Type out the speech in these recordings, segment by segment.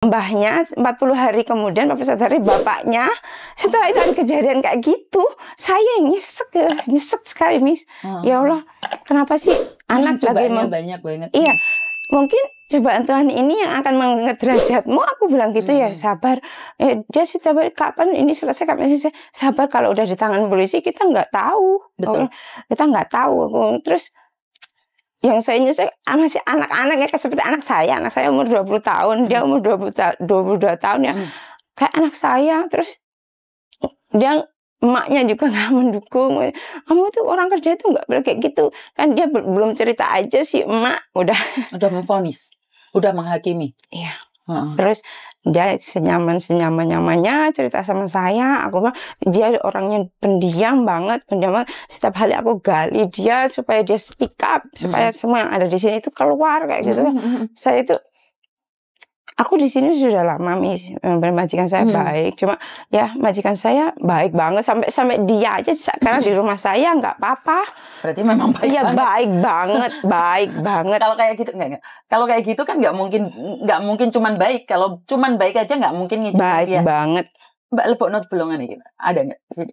Mbahnya 40 hari kemudian, 41 hari bapaknya, setelah itu ada kejadian kayak gitu, saya nyesek sekali, Miss. Ya Allah, kenapa sih anak lagi banyak banget. Iya, mungkin cobaan Tuhan ini yang akan mengangkat derajatmu. Aku bilang gitu ya, sabar. Dia setiap kapan ini selesai, kapan selesai. Sabar, kalau udah di tangan polisi kita nggak tahu. Betul. Kita nggak tahu. Terus yang saya nyesek masih anak-anak ya, seperti anak saya umur 20 tahun, dia umur 22 tahun ya. Kayak anak saya, terus dia emaknya juga nggak mendukung. Kamu tuh orang kerja itu nggak boleh kayak gitu. Kan dia belum cerita aja sih, emak udah memvonis, udah menghakimi. Iya. Terus dia senyaman-nyamannya cerita sama saya. Aku bilang dia orangnya pendiam banget. Setiap hari aku gali dia supaya dia speak up, supaya semua yang ada di sini itu keluar kayak gitu. Saya itu, aku di sini sudah lama, Miss. Majikan saya baik, cuma ya majikan saya baik banget sampai dia aja karena di rumah saya nggak apa-apa. Berarti memang baik. Iya, baik banget. Kalau kayak gitu enggak. Kalau kayak gitu kan nggak mungkin cuman baik. Kalau cuman baik aja nggak mungkin ngizinin baik dia. Banget. Mbak Lebokno bolongan gitu. Ada nggak sini?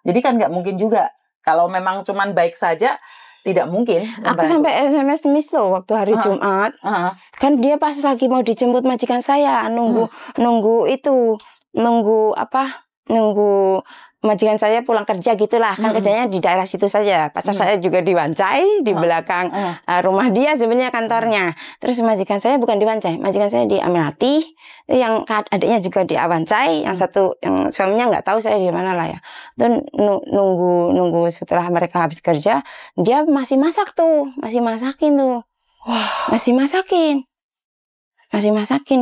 Jadi kan nggak mungkin juga. Kalau memang cuman baik saja, tidak mungkin. Aku sampai SMS Miss loh waktu hari Jumat. Kan dia pas lagi mau dijemput majikan saya, nunggu majikan saya pulang kerja gitulah. Kan kerjanya di daerah situ saja. Pacar saya juga di Wancai, di belakang rumah dia sebenarnya kantornya. Terus majikan saya bukan di Wancai, majikan saya di Aminati. Yang adiknya juga di Wancai, yang satu yang suaminya nggak tahu saya di mana lah ya. Dan nunggu setelah mereka habis kerja, dia masih masakin tuh. Masih masakin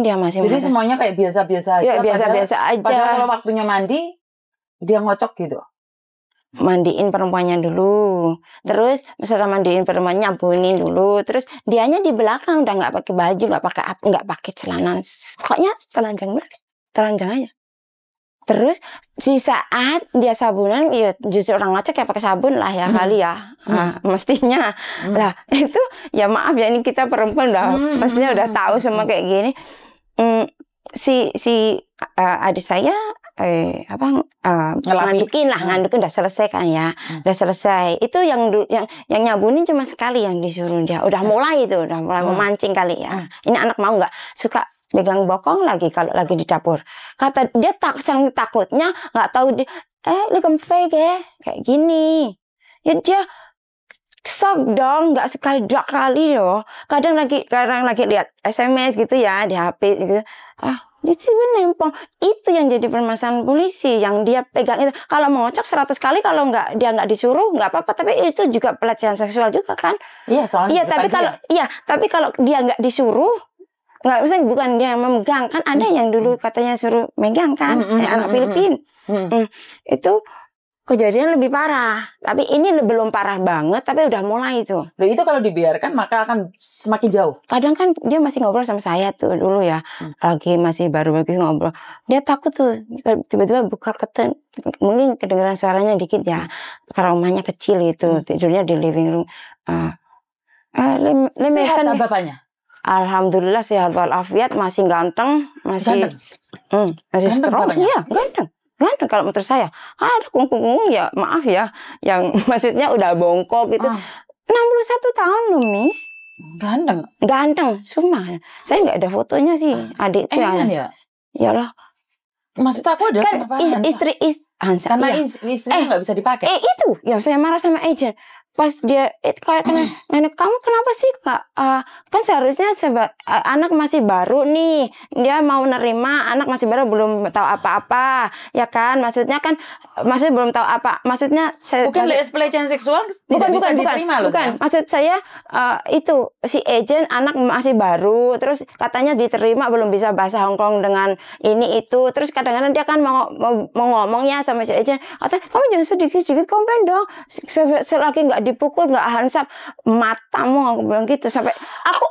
dia. Jadi semuanya kayak biasa-biasa aja. Ya, biasa-biasa aja. Padahal kalau waktunya mandi, dia ngocok gitu. Mandiin perempuannya dulu, terus setelah mandiin perempuannya nyabunin dulu, terus dianya di belakang udah nggak pakai baju, nggak pakai celana, pokoknya telanjang aja. Terus di saat dia sabunan, ya justru orang ngocok ya pakai sabun lah ya kali ya, mestinya. Lah itu ya maaf ya, ini kita perempuan mestinya udah tahu semua kayak gini. Si adik saya ngandukin udah selesai kan ya, udah selesai. Itu yang nyabunin cuma sekali yang disuruh dia. Udah mulai memancing kali ya. Ini anak mau nggak suka pegang bokong lagi kalau lagi di dapur. Kata dia takutnya nggak tahu dia kayak gini. Ya dia shock dong, nggak sekali dua kali loh. Kadang lagi lihat SMS gitu ya di HP gitu. Dia sih nempel. Itu yang jadi permasalahan polisi, yang dia pegang itu. Kalau mau ngocok 100 kali, kalau dia nggak disuruh nggak apa-apa. Tapi itu juga pelecehan seksual juga kan? Iya, soalnya. Tapi kalau dia nggak disuruh, nggak, misalnya bukan dia yang memegang kan, ada yang dulu katanya suruh megang kan, anak Filipina. Itu kejadian lebih parah. Tapi ini belum parah banget, tapi udah mulai tuh. Loh, itu kalau dibiarkan maka akan semakin jauh. Kadang kan dia masih ngobrol sama saya tuh dulu ya, lagi masih baru ngobrol. Dia takut tuh, tiba-tiba buka curtain, mungkin kedengeran suaranya dikit ya. Karena rumahnya kecil itu, tidurnya di living room. Sehat bapaknya? Alhamdulillah sehat walafiat, masih ganteng, masih strong. Iya, ganteng kalau menurut saya. Ada kungkung ya, maaf ya, yang maksudnya udah bongkok gitu. 61 tahun loh, Miss. Ganteng, sumpah. Saya nggak ada fotonya sih, adikku ya. Iyalah. Maksud aku ada kan istri karena istrinya nggak bisa dipakai. Itu ya saya marah sama agent. Pas dia kamu kenapa sih Kak? Kan seharusnya anak masih baru nih, dia mau nerima anak masih baru, belum tahu apa-apa ya kan, maksudnya belum tahu apa, maksudnya bukan pelecehan seksual tidak bisa diterima loh. Bukan, maksud saya itu si agent anak masih baru, terus katanya diterima belum bisa bahasa Hongkong dengan ini itu, terus kadang-kadang dia kan mau ngomongnya sama si agent, katanya kamu jangan sedikit-sedikit komplain dong, selagi nggak dipukul, nggak hansap matamu, aku bilang gitu. Sampai aku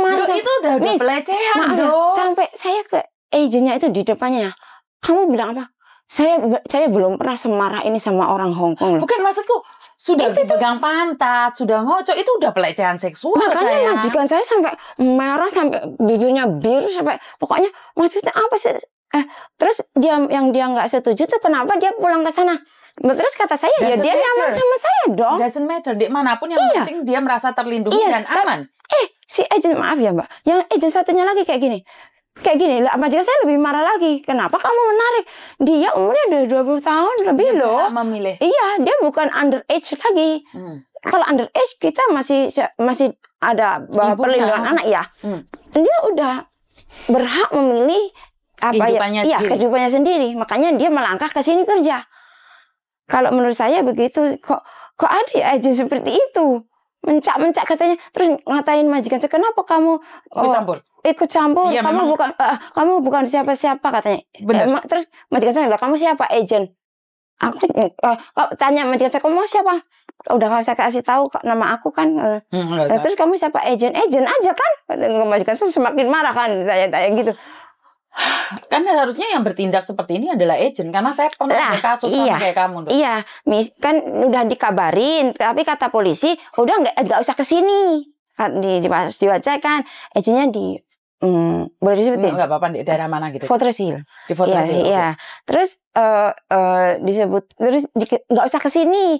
marah. Itu udah pelecehan dong. Sampai saya ke agentnya itu di depannya, kamu bilang apa? Saya belum pernah semarah ini sama orang Hongkong. Bukan, maksudku sudah pegang pantat, sudah ngocok, itu udah pelecehan seksual. Makanya majikan saya sampai merah, sampai bibirnya biru, sampai pokoknya maksudnya apa sih? Terus dia nggak setuju tuh kenapa dia pulang ke sana? Terus kata saya dia nyaman sama saya dong. Doesn't matter, dimanapun yang penting dia merasa terlindungi dan aman. Si agent, maaf ya Mbak, yang agent satunya lagi kayak gini lah, majikan saya lebih marah lagi. Kenapa kamu menarik? Dia umurnya udah 20 tahun lebih dia loh. Memilih. Iya, dia bukan underage lagi. Kalau underage kita masih ada perlindungan anak ya. Dia udah berhak memilih kehidupannya sendiri. Makanya dia melangkah ke sini kerja. Kalau menurut saya begitu, kok ada ya agent seperti itu. Mencak katanya, terus ngatain majikan saya, kenapa kamu ikut campur? Iya, kamu bukan siapa-siapa katanya. Terus majikan saya bilang, kamu siapa? Agent. Aku tanya majikan saya, kamu siapa? Udah saya kasih tahu nama aku kan. Terus kamu siapa? Agent aja kan? Majikan saya semakin marah kan, saya tanya gitu. Kan harusnya yang bertindak seperti ini adalah agent, karena saya pernah ada kasus sama kayak kamu. Iya, kan udah dikabarin, tapi kata polisi udah nggak usah kesini. Dibacakan agentnya di boleh disebutin? Nggak apa-apa, di daerah mana gitu? Fortress Hill. Di Fortress Hill. Iya. Terus disebut, terus nggak usah kesini.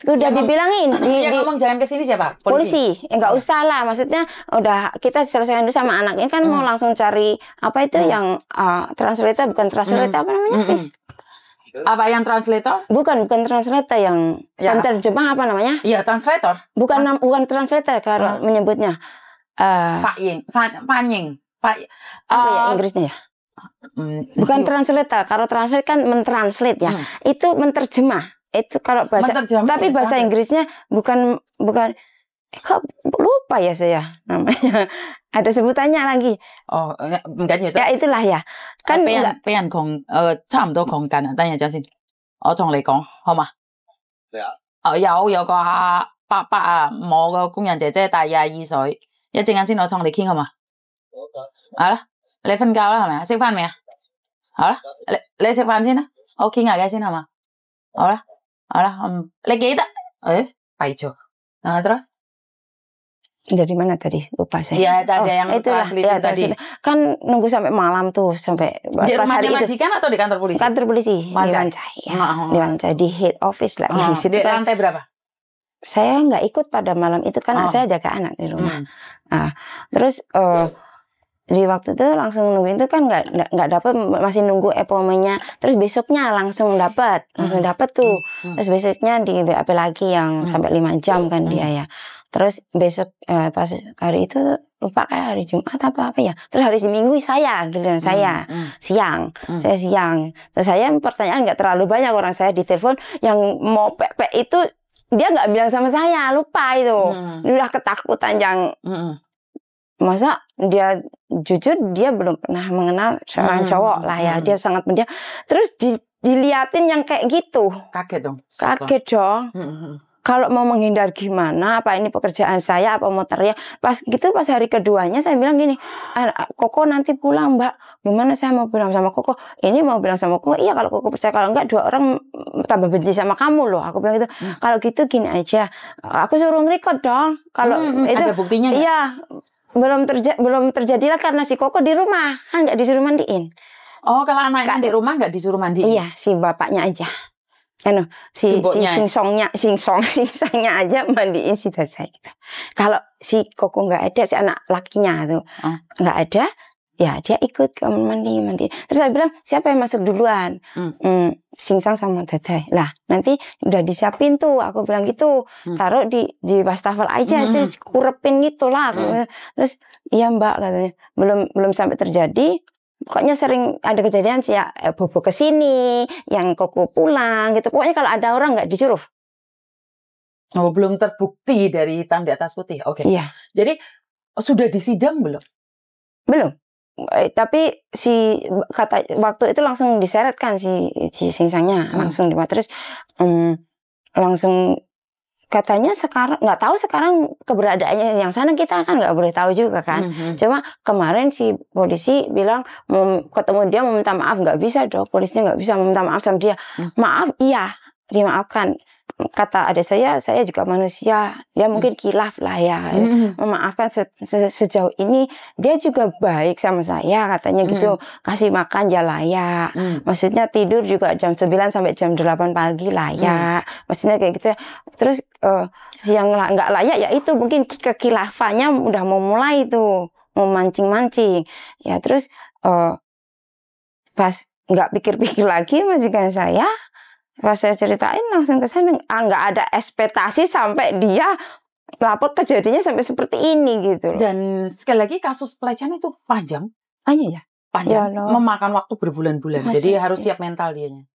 Udah dibilangin. Yang ngomong jangan kesini siapa? Polisi. Nggak usah lah. Maksudnya udah kita selesaikan dulu sama anak ini kan mau langsung cari apa itu yang translator, bukan translator apa namanya? Apa yang translator? Bukan translator, yang penerjemah apa namanya? Iya, translator. Bukan translator kalau menyebutnya. Panying. Apa ya Inggrisnya ya? Bukan translator. Kalau translate kan mentranslate ya. Itu menterjemah. Itu kalau bahasa. Tapi bahasa Inggrisnya bukan. Kok lupa ya saya namanya. Ada sebutannya lagi. Oh, enggak gitu. Ya itulah ya. Kan enggak. 俾人窮差唔多窮緊啊！等陣先，我同你講好嘛？有個伯伯啊，我個工人姐姐大22歲，一陣間先我同你傾好嘛？好啦，你瞓覺啦係咪啊？食飯未啊？好啦，你食飯先啦，我傾下偈先係嘛？好啦，你記得弊咗terus dari mana tadi? Lupa saya. Iya, tadi yang itulah ya, tadi. Kan nunggu sampai malam tuh, sampai di rumahnya majikan atau di kantor polisi? Kantor polisi. Di Wancai, di head office lah. Di lantai berapa? Saya nggak ikut pada malam itu kan saya jaga anak di rumah. Terus di waktu itu langsung nungguin itu kan nggak dapat, masih nunggu appointment-nya. Terus besoknya langsung dapat tuh. Terus besoknya di BAP lagi yang sampai 5 jam kan dia ya. Terus besok pas hari itu lupa kayak hari Jumat apa ya. Terus hari Minggu saya giliran saya siang. Saya siang. Terus saya pertanyaan nggak terlalu banyak, orang saya ditelepon yang mau pepek itu dia nggak bilang sama saya, lupa itu. Udah ketakutan yang masa dia jujur dia belum pernah mengenal seorang cowok lah ya. Dia sangat pendiam. Terus diliatin yang kayak gitu. Kaget dong. Kalau mau menghindar gimana, apa ini pekerjaan saya, apa mau teriak. Pas hari keduanya saya bilang gini, Koko nanti pulang Mbak, gimana saya mau bilang sama Koko, ini mau bilang sama Koko, iya kalau Koko percaya, kalau enggak 2 orang tambah benci sama kamu loh. Aku bilang gitu, kalau gitu gini aja, aku suruh ngerekod dong. Kalau itu ada buktinya gak? Iya, belum terjadilah karena si Koko di rumah, kan nggak disuruh mandiin. Oh, kalau anaknya di rumah nggak disuruh mandiin? Iya, si bapaknya aja. Si singsongnya aja mandiin si Dada gitu. Kalau si Koko nggak ada, si anak lakinya tuh nggak ada, ya dia ikut ke mandi. Terus saya bilang siapa yang masuk duluan? Singsong sama Dada. Lah nanti udah disiapin tuh, aku bilang gitu, taruh di wastafel aja, kurepin gitulah. Terus iya Mbak katanya, belum sampai terjadi. Pokoknya sering ada kejadian sih ya, Bobo kesini, yang Koko pulang gitu. Pokoknya kalau ada orang nggak disuruh. Oh, belum terbukti dari hitam di atas putih. Oke. Iya. Jadi sudah disidang belum? Belum. Tapi waktu itu langsung diseretkan si singsangnya, langsung terus langsung katanya sekarang nggak tahu sekarang keberadaannya yang sana, kita kan nggak boleh tahu juga kan. Cuma kemarin si polisi bilang mau ketemu dia mau minta maaf, nggak bisa dong, polisinya nggak bisa meminta maaf sama dia. Maaf iya dimaafkan, kata adik saya juga manusia, dia mungkin kilaf lah ya, memaafkan sejauh ini dia juga baik sama saya katanya gitu, kasih makan ya layak, maksudnya tidur juga jam 9 sampai jam 8 pagi layak, maksudnya kayak gitu. Terus yang nggak layak ya itu mungkin kekilafannya udah mau mulai tuh, mau mancing-mancing ya. Terus pas nggak pikir-pikir lagi majikan saya, pas saya ceritain langsung ke sana, nggak ada ekspektasi sampai dia lapor kejadiannya sampai seperti ini gitu loh. Dan sekali lagi kasus pelecehan itu panjang. Ya. Panjang, memakan waktu berbulan-bulan. Jadi harus siap mental dianya.